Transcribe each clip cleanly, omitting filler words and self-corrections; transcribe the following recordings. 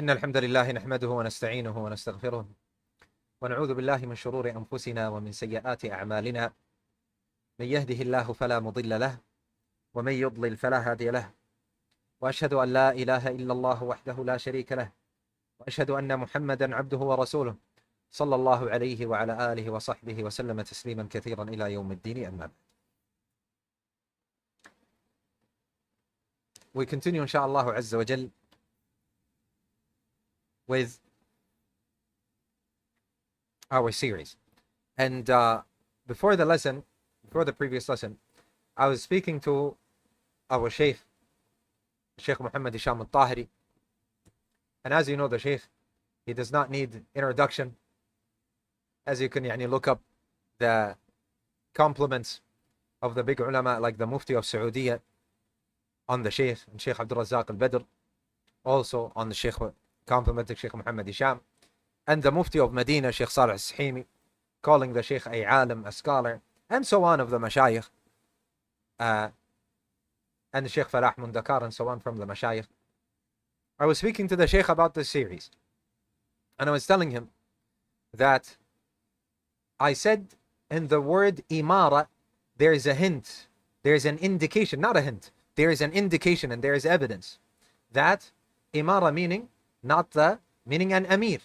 إن الحمد لله نحمده ونستعينه ونستغفره ونعوذ بالله من شرور أنفسنا ومن سيئات أعمالنا من يهده الله فلا مضل له ومن يضلل فلا هادي له وأشهد أن لا إله إلا الله وحده لا شريك له وأشهد أن محمدا عبده ورسوله صلى الله عليه وعلى آله وصحبه وسلم تسليما كثيرا إلى يوم الدين أما بعد. We continue inshallah Azza wa Jal with our series. And before the previous lesson, I was speaking to our Sheikh Muhammad Hisham al-Tahiri. And as you know, the Sheikh, he does not need introduction. As you can look up the compliments of the big ulama like the Mufti of Saudi on the Sheikh, and Sheikh Abdul Razak al-Badr, also on the Sheikh, complimenting Sheikh Muhammad Hisham, and the Mufti of Medina, Sheikh Salih al-Sahimi, calling the Sheikh a alim, a scholar, and so on of the Mashayikh, and the Sheikh Falah Mundakar, and so on from the Mashayikh. I was speaking to the Sheikh about this series, and I was telling him that I said in the word imara, there is a hint, there is an indication, not a hint, there is an indication and there is evidence that imara meaning an amir,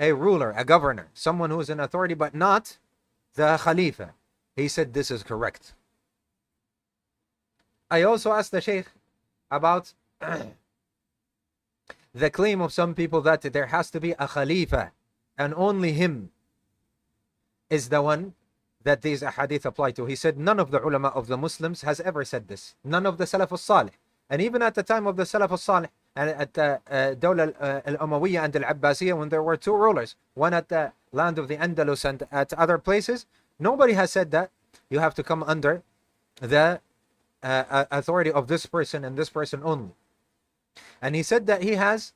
a ruler, a governor, someone who is in authority, but not the khalifa. He said this is correct. I also asked the Sheikh about the claim of some people that there has to be a khalifa and only him is the one that these ahadith apply to. He said none of the ulama of the Muslims has ever said this. None of the Salaf al-Salih. And even at the time of the Salaf al-Salih, and at the Dawla al-Umayyah and al-Abbasiyah, when there were two rulers, one at the land of the Andalus and at other places, nobody has said that you have to come under the authority of this person and this person only. And he said that he has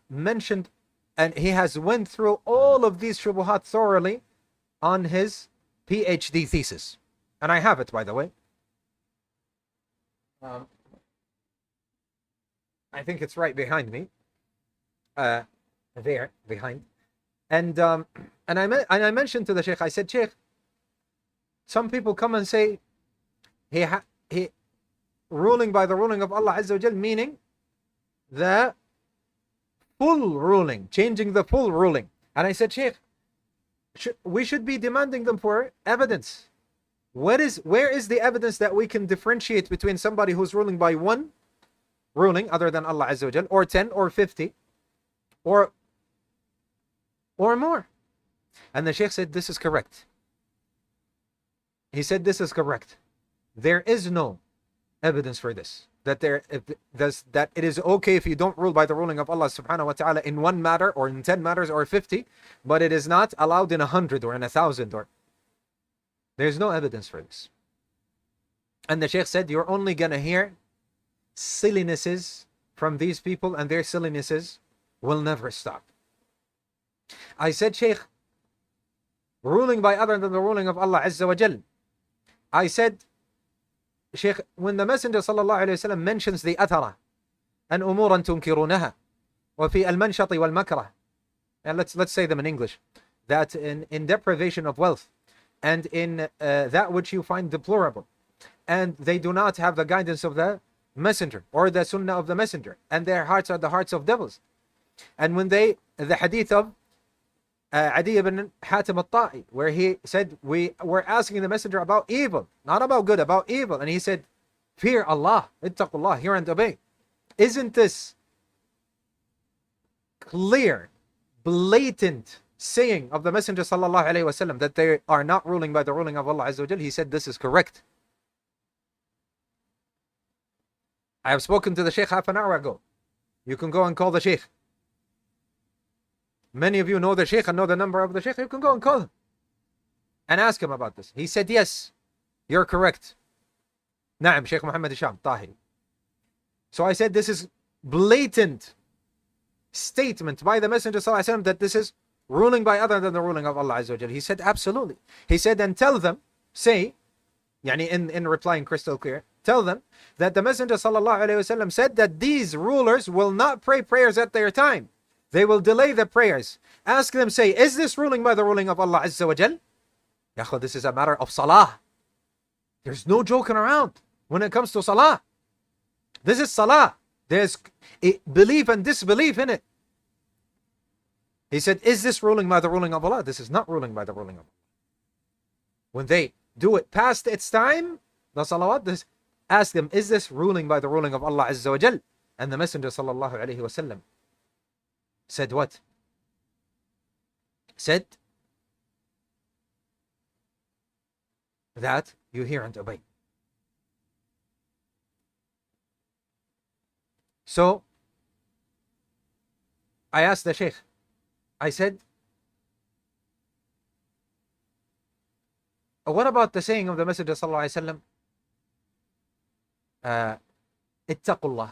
mentioned and he has went through all of these shubuhat thoroughly on his PhD thesis. And I have it, by the way. I think it's right behind me. There, behind. And I mentioned to the Sheikh, I said, Sheikh, some people come and say, he ruling by the ruling of Allah Azza wa Jal, meaning the full ruling, changing the full ruling. And I said, Sheikh, we should be demanding them for evidence. Where is the evidence that we can differentiate between somebody who's ruling by one ruling other than Allah Azza wa Jal, or 10 or 50 or more? And the Sheikh said this is correct. He said this is correct. There is no evidence for this, that it is okay if you don't rule by the ruling of Allah subhanahu wa ta'ala in one matter or in 10 matters or 50, but it is not allowed in 100 or in 1,000, or there's no evidence for this. And the Sheikh said you're only gonna hear sillinesses from these people, and their sillinesses will never stop. I said, Sheikh, ruling by other than the ruling of Allah Azza wa Jal, I said, Sheikh, when the Messenger sallallahu alayhi wa sallam mentions the athara and umuran tunkirunaha wa fi al-manshati wal-makrah, and let's say them in English, that in deprivation of wealth and in that which you find deplorable, and they do not have the guidance of the messenger or the sunnah of the messenger, and their hearts are the hearts of devils. And when the hadith of Adi ibn Hatim al-Ta'i, where he said, we were asking the messenger about evil, not about good, about evil, and he said, fear Allah, ittaqullah, hear and obey. Isn't this clear, blatant saying of the Messenger sallallahu alaihi wasallam that they are not ruling by the ruling of Allah Azza wa Jal? He said this is correct. I have spoken to the Sheikh half an hour ago. You can go and call the Sheikh. Many of you know the Sheikh and know the number of the Sheikh. You can go and call him and ask him about this. He said, yes, you're correct. Naam, Sheikh Muhammad Hisham, Tahiri. So I said, this is blatant statement by the Messenger sallallahu alaihi wasallam that this is ruling by other than the ruling of Allah Azza wa Jal. He said, absolutely. He said, and tell them, say, in replying crystal clear, tell them that the Messenger sallallahu alaihi wasallam said that these rulers will not pray prayers at their time. They will delay the prayers. Ask them, say, is this ruling by the ruling of Allah Azza wa Jal? Ya akhi, this is a matter of salah. There's no joking around when it comes to salah. This is salah. There's belief and disbelief in it. He said, is this ruling by the ruling of Allah? This is not ruling by the ruling of Allah. When they do it past its time, the salawat, ask them, is this ruling by the ruling of Allah Azza wa Jal? And the Messenger sallallahu alayhi wasallam said what? Said that you hear and obey. So I asked the Sheikh, I said, what about the saying of the Messenger sallallahu alaihi wasallam, ittaqullah?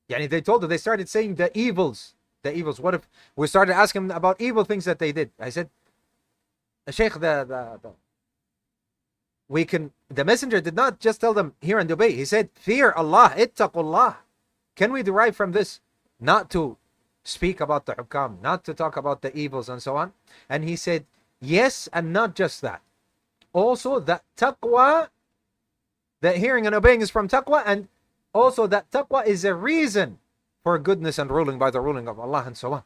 Yani they started saying the evils. What if we started asking them about evil things that they did? I said, Sheikh, the Messenger did not just tell them hear and obey. He said, fear Allah, ittaqullah. Can we derive from this not to speak about the hukam, not to talk about the evils and so on? And he said, yes, and not just that. Also that taqwa, that hearing and obeying is from taqwa, and also that taqwa is a reason for goodness and ruling by the ruling of Allah and so on.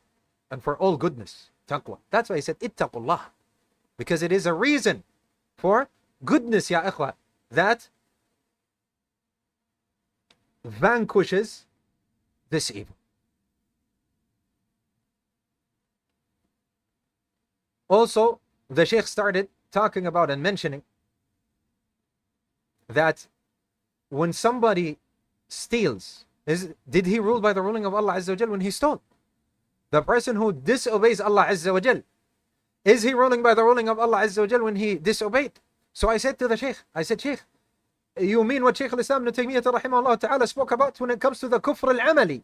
And for all goodness, taqwa. That's why he said ittaqullah. Because it is a reason for goodness, ya ikhwa, that vanquishes this evil. Also, the Sheikh started talking about and mentioning that when somebody steals, did he rule by the ruling of Allah Azza wa Jal when he stole? The person who disobeys Allah Azza wa Jal, is he ruling by the ruling of Allah Azza wa Jal when he disobeyed? So I said to the Sheikh, Sheikh, you mean what Sheikh al-Islam ibn Taymiyyah rahimahullah ta'ala spoke about when it comes to the kufr al-amali,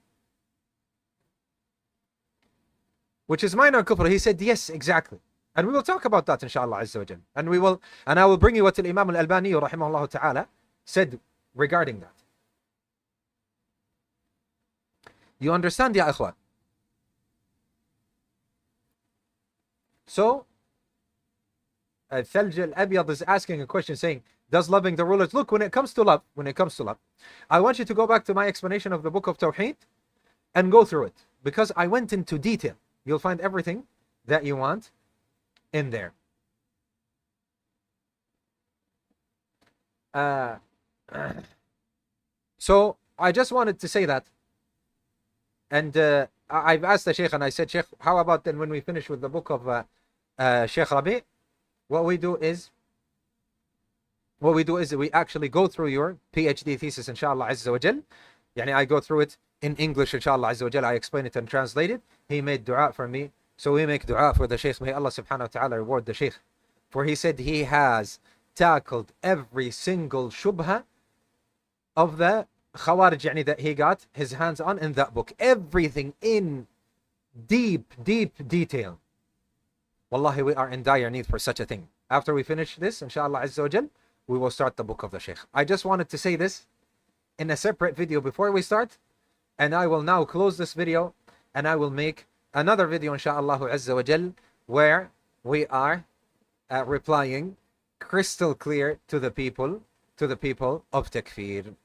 which is minor kufr? He said, yes, exactly. And we will talk about that inshallah Azza wa Jal. And I will bring you what Imam al-Albani rahimahullah ta'ala said regarding that. You understand, ya ikhwan? So Thalj al-Abyad is asking a question saying, does loving the rulers, look, when it comes to love, I want you to go back to my explanation of the book of Tawheed and go through it, because I went into detail. You'll find everything that you want in there. So I just wanted to say that. And I've asked the Sheikh, and I said, Sheikh, how about then when we finish with the book of Sheikh Rabi, what we do is we actually go through your PhD thesis, inshallah Azza wa Jal. Yani I go through it in English, inshallah Azza wa Jal. I explain it and translate it. He made dua for me, so we make dua for the Sheikh. May Allah subhanahu wa ta'ala reward the Sheikh, for he said he has tackled every single shubha of the Khawarij, yani that he got his hands on in that book. Everything in deep detail. Wallahi, we are in dire need for such a thing. After we finish this, inshallah Azza wa Jal, we will start the book of the Sheikh. I just wanted to say this in a separate video before we start, and I will now close this video, and I will make another video inshallah Azza wa Jal where we are replying crystal clear to the people of Takfeer.